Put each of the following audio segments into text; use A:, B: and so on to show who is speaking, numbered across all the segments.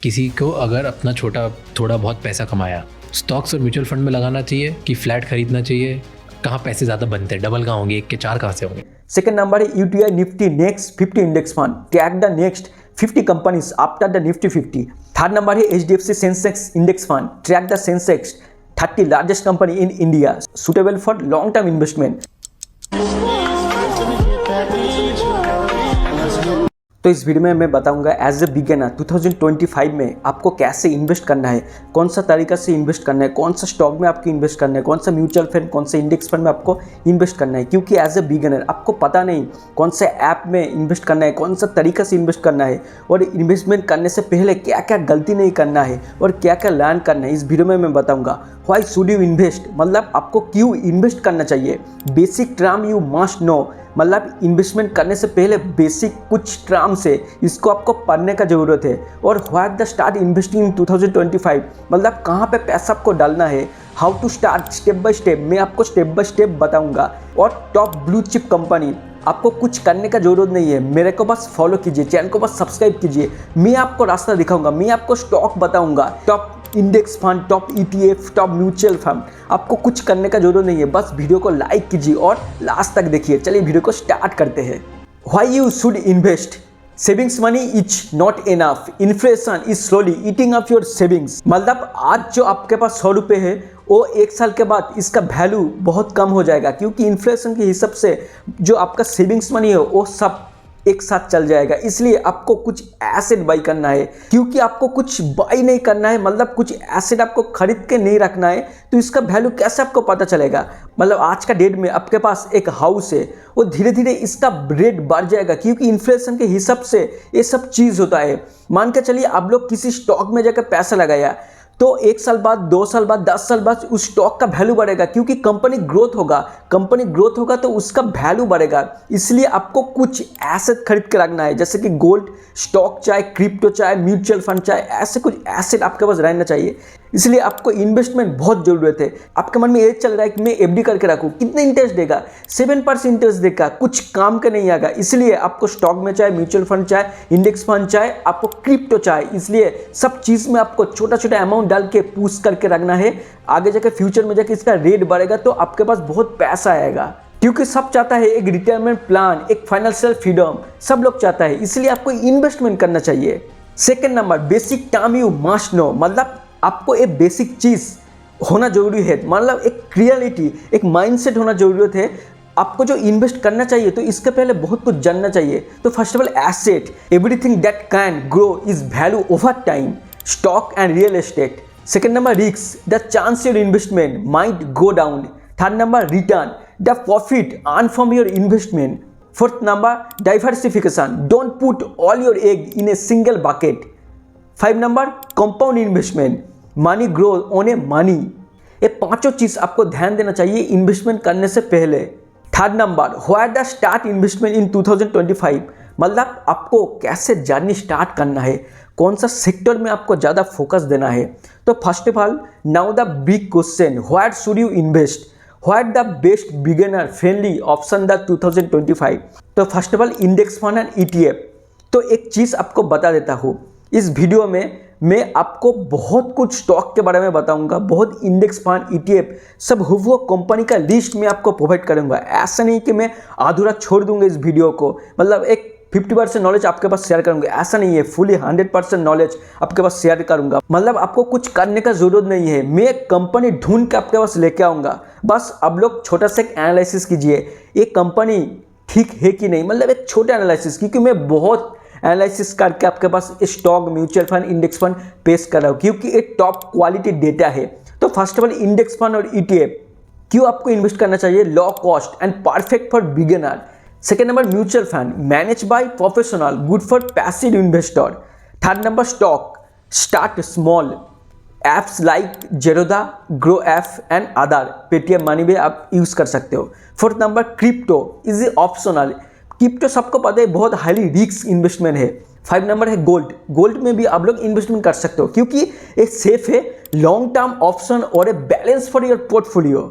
A: किसी को अगर अपना थोड़ा बहुत पैसा कमाया, स्टॉक्स और म्यूचुअल फंड में लगाना चाहिए कि फ्लैट खरीदना चाहिए? कहाँ पैसे ज़्यादा बनते हैं, डबल कहाँ होंगे, 1 के 4 कहाँ से होंगे?
B: सेकंड नंबर है UTI Nifty next 50 index fund, track the next 50 companies after the Nifty 50। Third number है HDFC Sensex index fund, track the Sensex 30 largest company in India, suitable for long term investment. तो इस वीडियो में मैं बताऊंगा एज ए बिगिनर 2025 में आपको कैसे invest करना है, कौन सा तरीका से इन्वेस्ट करना है, कौन सा स्टॉक में आपको इन्वेस्ट करना है, कौन सा म्यूचुअल फंड, कौन सा इंडेक्स फंड में आपको इन्वेस्ट करना है। क्योंकि एज ए बिगिनर आपको पता नहीं कौन से ऐप में इन्वेस्ट करना है, कौन सा तरीका से इन्वेस्ट करना है, और इन्वेस्टमेंट करने से पहले क्या क्या गलती नहीं करना है और क्या क्या लर्न करना है। इस वीडियो में मैं बताऊँगा व्हाई शुड यू इन्वेस्ट, मतलब आपको क्यों इन्वेस्ट करना चाहिए। Basic term you must know, मतलब इन्वेस्टमेंट करने से पहले बेसिक कुछ टर्म से इसको आपको पढ़ने का ज़रूरत है। और what the start investing in 2025, मतलब कहाँ पे पैसा आपको डालना है, how to start step by step मैं आपको स्टेप बाय स्टेप बताऊंगा। और टॉप ब्लू चिप कंपनी, आपको कुछ करने का जरूरत नहीं है, मेरे को बस फॉलो कीजिए, चैनल को बस सब्सक्राइब कीजिए, मैं आपको रास्ता दिखाऊंगा, मैं आपको स्टॉक बताऊंगा, top index fund, top ETF, top mutual fund. आपको कुछ करने का जरूरत नहीं है, बस वीडियो को लाइक कीजिए और लास्ट तक देखिए। चलिए वीडियो को स्टार्ट करते हैं। Why you should invest, savings money is not enough, inflation is slowly eating up your savings. मतलब आज जो आपके पास 100 रुपये है वो 1 साल के बाद इसका वैल्यू बहुत कम हो जाएगा, क्योंकि इन्फ्लेशन के हिसाब से जो आपका सेविंग्स मनी है वो सब एक साथ चल जाएगा। इसलिए आपको कुछ एसेट बाई करना है, क्योंकि आपको कुछ बाई नहीं करना है, मतलब कुछ एसेट आपको खरीद के नहीं रखना है, तो इसका वैल्यू कैसे आपको पता चलेगा। मतलब आज का डेट में आपके पास एक हाउस है, वो धीरे धीरे इसका रेट बढ़ जाएगा, क्योंकि इन्फ्लेशन के हिसाब से ये सब चीज़ होता है। मान के चलिए आप लोग किसी स्टॉक में जाकर पैसा लगाया, तो 1 साल बाद, 2 साल बाद, 10 साल बाद उस स्टॉक का वैल्यू बढ़ेगा, क्योंकि कंपनी ग्रोथ होगा तो उसका वैल्यू बढ़ेगा। इसलिए आपको कुछ एसेट खरीद के रखना है, जैसे कि गोल्ड, स्टॉक चाहे क्रिप्टो चाहे म्यूचुअल फंड चाहे, ऐसे कुछ एसेट आपके पास रहना चाहिए। इसलिए आपको इन्वेस्टमेंट बहुत ज़रूरत है। आपके मन में ये चल रहा है कि मैं एफडी करके रखूँ, कितने इंटरेस्ट देगा, 7% इंटरेस्ट देगा, कुछ काम का नहीं आएगा। इसलिए आपको स्टॉक में चाहे म्यूचुअल फंड चाहे इंडेक्स फंड चाहे आपको क्रिप्टो चाहे, इसलिए सब चीज़ में आपको छोटा छोटा अमाउंट डाल के पुश करके रखना है। आगे जाकर फ्यूचर में जाकर इसका रेट बढ़ेगा तो आपके पास बहुत पैसा आएगा, क्योंकि सब चाहता है एक रिटायरमेंट प्लान, एक फाइनेंशियल फ्रीडम, सब लोग चाहता है। इसलिए आपको इन्वेस्टमेंट करना चाहिए। Second number, basic term you must know, मतलब आपको एक बेसिक चीज़ होना जरूरी है, मतलब एक रियलिटी, एक माइंडसेट होना जरूरत है। आपको जो इन्वेस्ट करना चाहिए तो इसके पहले बहुत कुछ जानना चाहिए। तो first of all asset, everything that can grow is value over time, stock and real estate. Second number, risk, the chance your investment might go down. Third number, return, the profit earn from your investment. Fourth number, diversification, don't put all your egg in a single bucket. 5 number, compound investment, money grow on a money. ये पांचों चीज़ आपको ध्यान देना चाहिए investment करने से पहले। Third number, what the start investment इन 2025, मतलब आपको कैसे जर्नी स्टार्ट करना है, कौन सा सेक्टर में आपको ज़्यादा फोकस देना है। तो first of all, now the big question, what should you invest, what the best beginner friendly option the 2025। तो first of all, index fund and ETF. तो एक चीज़ आपको बता देता हूँ, इस वीडियो में मैं आपको बहुत कुछ स्टॉक के बारे में बताऊंगा, बहुत इंडेक्स फंड, ईटीएफ, सब वो कंपनी का लिस्ट में आपको प्रोवाइड करूंगा। ऐसा नहीं कि मैं अधूरा छोड़ दूंगा इस वीडियो को, मतलब एक 50% नॉलेज आपके पास शेयर करूंगा, ऐसा नहीं है। फुली 100% नॉलेज आपके पास शेयर करूंगा, मतलब आपको कुछ करने का जरूरत नहीं है। मैं एक कंपनी ढूंढ के आपके पास लेके आऊंगा, बस अब लोग छोटा सा एक एनालिसिस कीजिए, ये कंपनी ठीक है कि नहीं, मतलब एक छोटा एनालिसिस, क्योंकि मैं बहुत एनालिसिस करके आपके पास stock, mutual fund, index fund पेश कर रहा हूँ, क्योंकि ये टॉप क्वालिटी डेटा है। तो first of all, index fund और ईटीएफ क्यों आपको इन्वेस्ट करना चाहिए, low cost and perfect for beginner. Second number, mutual fund, manage by professional, good for passive investor. Third number, stock, start small, apps like Zerodha, grow app and other, Paytm money भी आप use कर सकते हो। Fourth number, crypto is optional, crypto सबको पता है बहुत highly risk investment है। 5 नंबर है गोल्ड, गोल्ड में भी आप लोग इन्वेस्टमेंट कर सकते हो, क्योंकि एक सेफ है, लॉन्ग टर्म ऑप्शन और a balance for your portfolio.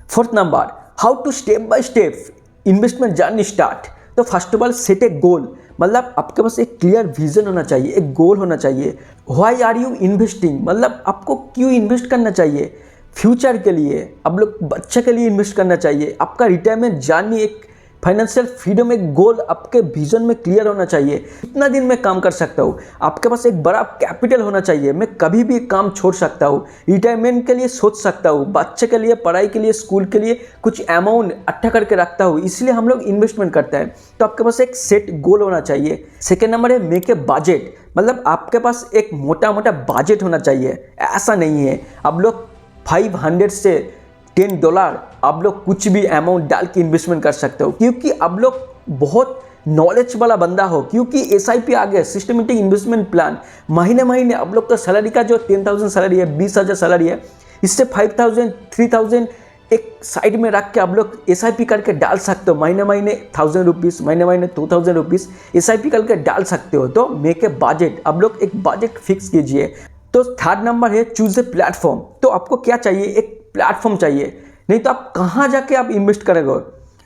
B: Fourth number, how to step by step investment journey start, तो first of all set a goal, मतलब आपके पास एक क्लियर विजन होना चाहिए, एक गोल होना चाहिए। व्हाई आर यू इन्वेस्टिंग, मतलब आपको क्यों इन्वेस्ट करना चाहिए। फ्यूचर के लिए, आप लोग बच्चे के लिए इन्वेस्ट करना चाहिए। आपका रिटायरमेंट जर्नी, एक फाइनेंशियल फ्रीडम, एक गोल आपके विजन में क्लियर होना चाहिए। कितना दिन में काम कर सकता हूँ, आपके पास एक बड़ा कैपिटल होना चाहिए। मैं कभी भी काम छोड़ सकता हूँ, रिटायरमेंट के लिए सोच सकता हूँ, बच्चे के लिए, पढ़ाई के लिए, स्कूल के लिए कुछ अमाउंट इकट्ठा करके रखता हूँ, इसलिए हम लोग इन्वेस्टमेंट करते हैं। तो आपके पास एक सेट गोल होना चाहिए। सेकेंड नंबर है मेक ए बजट, मतलब आपके पास एक मोटा मोटा बजट होना चाहिए। ऐसा नहीं है आप लोग 500 से $10 आप लोग कुछ भी अमाउंट डाल के इन्वेस्टमेंट कर सकते हो, क्योंकि आप लोग बहुत नॉलेज वाला बंदा हो। क्योंकि SIP आ गया, सिस्टमेटिक इन्वेस्टमेंट प्लान, महीने महीने आप लोग का सैलरी का जो 10,000 सैलरी है, 20,000 सैलरी है, इससे 5,000 3,000 एक साइड में रख के आप लोग SIP करके डाल सकते हो। महीने महीने 1,000 रुपीज़, महीने महीने 2,000 रुपीज़ SIP करके डाल सकते हो। तो मेक ए बजट, आप लोग एक बजट फिक्स कीजिए। तो थर्ड नंबर है चूज ए प्लेटफॉर्म। तो आपको क्या चाहिए, एक प्लेटफॉर्म चाहिए, नहीं तो आप कहाँ जाके आप इन्वेस्ट करेंगे।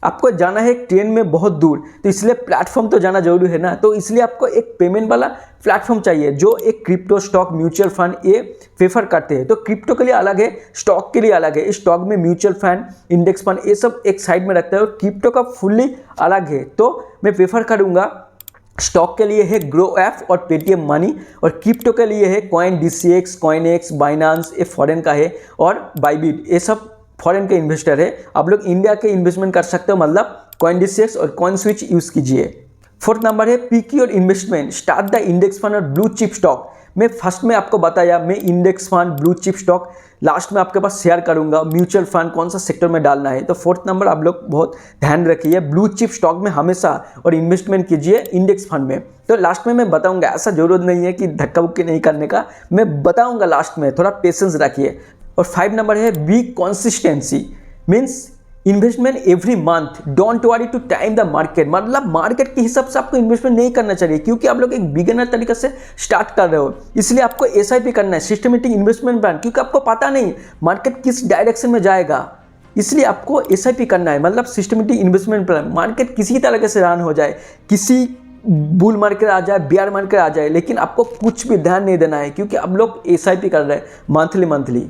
B: आपको जाना है ट्रेन में बहुत दूर, तो इसलिए प्लेटफॉर्म तो जाना जरूरी है ना। तो इसलिए आपको एक पेमेंट वाला प्लेटफॉर्म चाहिए, जो एक क्रिप्टो, स्टॉक, म्यूचुअल फंड ये प्रेफर करते हैं। तो क्रिप्टो के लिए अलग है, स्टॉक के लिए अलग है। स्टॉक में म्यूचुअल फंड, इंडेक्स फंड ये सब एक साइड में रखता है, और क्रिप्टो का फुल्ली अलग है। तो मैं प्रेफर करूँगा, स्टॉक के लिए है ग्रो ऐप और पेटीएम मनी, और क्रिप्टो के लिए है कॉइन DCX, कॉइनएक्स, बाइनांस, ये फॉरेन का है, और बाइबिट, ये सब फॉरेन के इन्वेस्टर है। आप लोग इंडिया के इन्वेस्टमेंट कर सकते हो, मतलब कॉइन DCX और कॉइन स्विच यूज़ कीजिए। फोर्थ नंबर है pick your investment, start the index fund और ब्लू चिप स्टॉक। मैं फर्स्ट में आपको बताया, मैं index fund, blue chip stock last में आपके पास शेयर करूंगा, म्यूचुअल फंड कौन सा सेक्टर में डालना है। तो फोर्थ नंबर आप लोग बहुत ध्यान रखिए, ब्लू चिप स्टॉक में हमेशा, और इन्वेस्टमेंट कीजिए इंडेक्स फंड में। तो लास्ट में मैं बताऊंगा, ऐसा जरूरत नहीं है कि धक्का बुक्की नहीं करने का, मैं बताऊंगा लास्ट में, थोड़ा पेशेंस रखिए। और 5 नंबर है be consistency, means investment every month, don't worry to time the market, मतलब मार्केट के हिसाब से आपको इन्वेस्टमेंट नहीं करना चाहिए, क्योंकि आप लोग एक बिगिनर तरीके से स्टार्ट कर रहे हो। इसलिए आपको SIP करना है, सिस्टमेटिक इन्वेस्टमेंट प्लान, क्योंकि आपको पता नहीं मार्केट किस डायरेक्शन में जाएगा, इसलिए आपको SIP करना है, मतलब सिस्टमेटिक इन्वेस्टमेंट प्लान। मार्केट किसी तरह से रन हो जाए, किसी बुल मार्केट आ जाए, बेयर मार्केट आ जाए, लेकिन आपको कुछ भी ध्यान नहीं देना है, क्योंकि आप लोग SIP कर रहे हैं मंथली।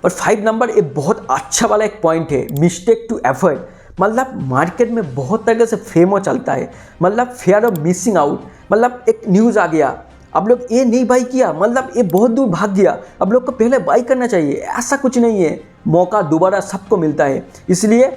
B: और 5 नंबर एक बहुत अच्छा वाला एक पॉइंट है, मिस्टेक टू अवॉइड, मतलब मार्केट में बहुत तरह से फेमो चलता है, मतलब फेयर ऑफ मिसिंग आउट, मतलब एक न्यूज़ आ गया, आप लोग ये नहीं बाई किया, मतलब ये बहुत दूर भाग गया, आप लोग को पहले बाई करना चाहिए। ऐसा कुछ नहीं है, मौका दोबारा सबको मिलता है, इसलिए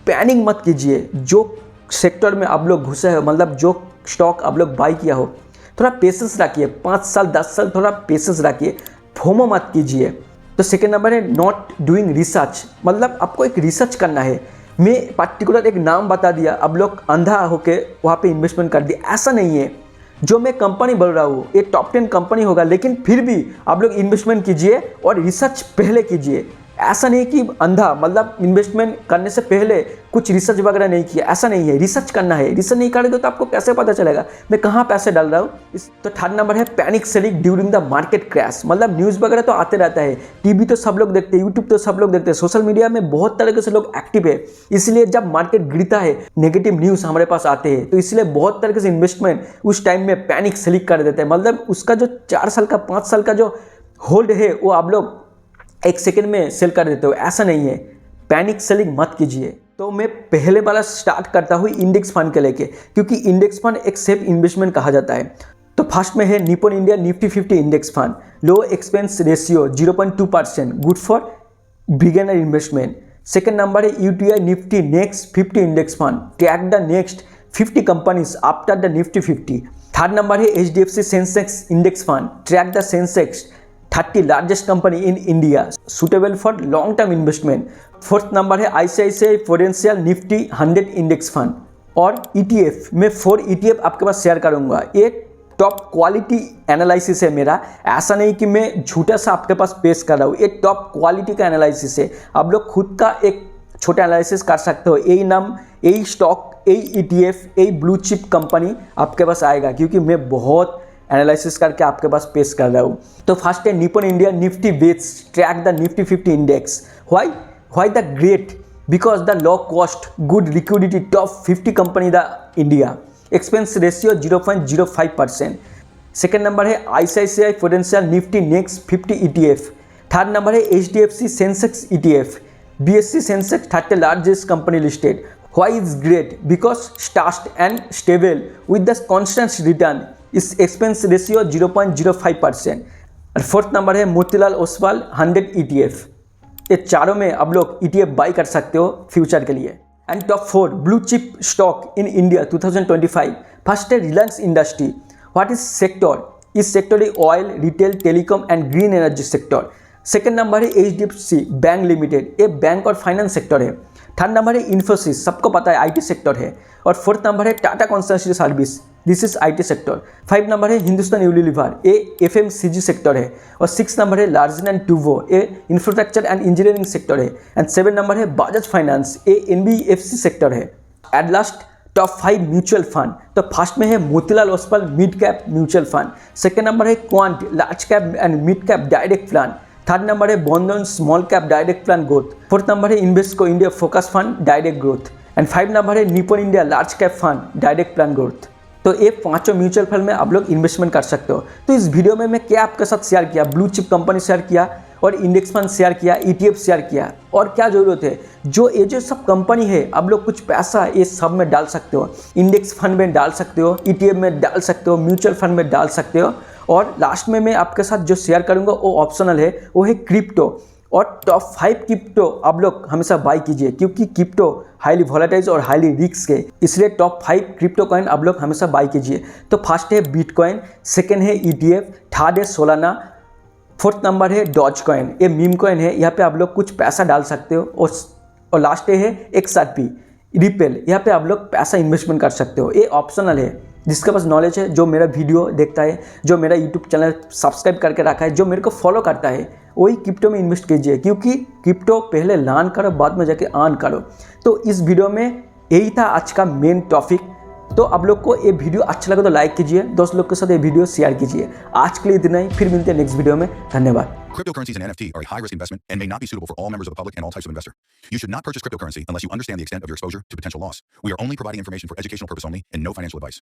B: पैनिक मत कीजिए। जो सेक्टर में आप लोग घुसे हो, मतलब जो स्टॉक आप लोग बाई किया हो, थोड़ा पेशेंस रखिए, 5 साल 10 साल थोड़ा पेशेंस रखिए, फोमो मत कीजिए। तो सेकेंड नंबर है नॉट डूइंग रिसर्च, मतलब आपको एक रिसर्च करना है। मैं पर्टिकुलर एक नाम बता दिया, अब लोग अंधा होके वहाँ पे इन्वेस्टमेंट कर दिया, ऐसा नहीं है। जो मैं कंपनी बोल रहा हूँ ये टॉप 10 कंपनी होगा, लेकिन फिर भी आप लोग इन्वेस्टमेंट कीजिए और रिसर्च पहले कीजिए। ऐसा नहीं कि अंधा, मतलब इन्वेस्टमेंट करने से पहले कुछ रिसर्च वगैरह नहीं किया, ऐसा नहीं है। रिसर्च करना है, रिसर्च नहीं करोगे तो आपको कैसे पता चलेगा मैं कहाँ पैसे डाल रहा हूँ। तो थर्ड नंबर है panic selling during the market crash, मतलब न्यूज़ वगैरह तो आते रहता है, टीवी तो सब लोग देखते हैं, यूट्यूब तो सब लोग देखते हैं, सोशल मीडिया में बहुत तरह से लोग एक्टिव है। इसलिए जब मार्केट गिरता है, नेगेटिव न्यूज़ हमारे पास आते हैं, तो इसलिए बहुत तरह से इन्वेस्टमेंट उस टाइम में पैनिक सेलिंग कर देते हैं, मतलब उसका जो 4 साल का 5 साल का जो होल्ड है वो आप लोग 1 सेकेंड में सेल कर देते हो। ऐसा नहीं है, पैनिक सेलिंग मत कीजिए। तो मैं पहले वाला स्टार्ट करता हूँ इंडेक्स फंड के लेके, क्योंकि इंडेक्स फंड एक सेफ इन्वेस्टमेंट कहा जाता है। तो फर्स्ट में है Nippon India Nifty 50 index fund, low expense ratio 0.2%, good for beginner investment. Second number है UTI Nifty next 50 index fund, track the next 50 companies after the Nifty 50। Third number है HDFC Sensex index fund, track the Sensex 30 largest company in India, suitable for long term investment. Fourth number है ICICI prudential Nifty 100 index fund. और ETF में 4 ETF आपके पास share करूंगा, ये top quality analysis है मेरा, ऐसा नहीं कि मैं झूठा सा आपके पास पेश कर रहा हूँ, ये टॉप क्वालिटी का एनालिसिस है। आप लोग खुद का एक छोटा एनालिसिस कर सकते हो, यही नाम, यही स्टॉक, यही ETF, यही ब्लू चिप कंपनी आपके पास आएगा, क्योंकि मैं बहुत एनालिसिस करके आपके पास पेश कर रहा हूँ। तो फर्स्ट है Nippon India Nifty bees, track the Nifty 50 index. Why the great, because the low cost, good liquidity, top 50 company the India. Expense ratio 0.05%. Second number है ICICI Prudential Nifty Next 50 ETF. Third number है HDFC Sensex ETF. BSE Sensex 30 largest company listed. Why is great? Because fast and stable with the constant return. इस expense ratio 0.05%. और fourth number है Motilal Oswal 100 ETF. ये चारों में आप लोग ETF by कर सकते हो फ्यूचर के लिए. And top 4 blue chip stock in India 2025. First है Reliance industry. What is sector? इस सेक्टर है oil, retail, telecom and green energy sector. Second number है HDFC बैंक लिमिटेड. ये बैंक और फाइनेंस सेक्टर है. थर्ड नंबर है इन्फोसिस, सबको पता है IT सेक्टर है. और फोर्थ नंबर है Tata consultancy service, this is IT sector. 5 number है हिंदुस्तान यूनिलीवर, ये FMCG सेक्टर है. और 6 नंबर है लार्सन एंड टूबो, ये इंफ्रास्ट्रक्चर एंड इंजीनियरिंग सेक्टर है. एंड 7 नंबर है बजाज फाइनेंस, ये NBFC सेक्टर है. At last top 5 mutual fund. तो फर्स्ट में है Motilal Oswal mid cap mutual fund. Second number है quant large cap and mid cap direct plan. Third number है Bandhan small cap direct plan growth. Fourth number है Invesco India focus fund direct growth. And 5 number है Nippon India large cap fund direct plan growth. तो ये पांचों mutual fund में आप लोग investment कर सकते हो. तो इस वीडियो में मैं क्या आपके साथ शेयर किया, ब्लू चिप कंपनी शेयर किया और इंडेक्स फंड शेयर किया, ETF शेयर किया. और क्या जरूरत है, जो सब कंपनी है आप लोग कुछ पैसा ये सब में डाल सकते हो. इंडेक्स फंड में डाल सकते हो, ETF में डाल सकते हो, म्यूचुअल फंड में डाल सकते हो. और लास्ट में मैं आपके साथ जो शेयर करूंगा वो ऑप्शनल है, वो है क्रिप्टो. और टॉप 5 क्रिप्टो आप लोग हमेशा बाई कीजिए, क्योंकि क्रिप्टो हाईली वॉलेटाइल और हाईली रिस्क है, इसलिए टॉप 5 क्रिप्टो कॉइन आप लोग हमेशा बाई कीजिए. तो फर्स्ट है बिटकॉइन, सेकेंड है ETF, थर्ड है सोलाना, फोर्थ नंबर है डॉज कॉइन, ये मीम कॉइन है, यहाँ पे आप लोग कुछ पैसा डाल सकते हो. और लास्ट है XRP रिपेल, यहाँ पे आप लोग पैसा इन्वेस्टमेंट कर सकते हो. ये ऑप्शनल है, जिसके पास नॉलेज है, जो मेरा वीडियो देखता है, जो मेरा यूट्यूब चैनल सब्सक्राइब करके रखा है, जो मेरे को फॉलो करता है, वही क्रिप्टो में इन्वेस्ट कीजिए. क्योंकि क्रिप्टो पहले लर्न करो, बाद में जाके अर्न करो. तो इस वीडियो में यही था आज का मेन टॉपिक. तो आप लोग को ये वीडियो अच्छा लगे तो लाइक कीजिए, दोस्त लोग के साथ ये वीडियो शेयर कीजिए. आज के लिए इतना ही, फिर मिलते हैं नेक्स्ट वीडियो में. धन्यवाद.
C: Cryptocurrencies and NFT are a high-risk investment and may not be suitable for all members of the public and all types of investor. You should not purchase cryptocurrency unless you understand the extent of your exposure to potential loss. We are only providing information for educational purpose only and no financial advice.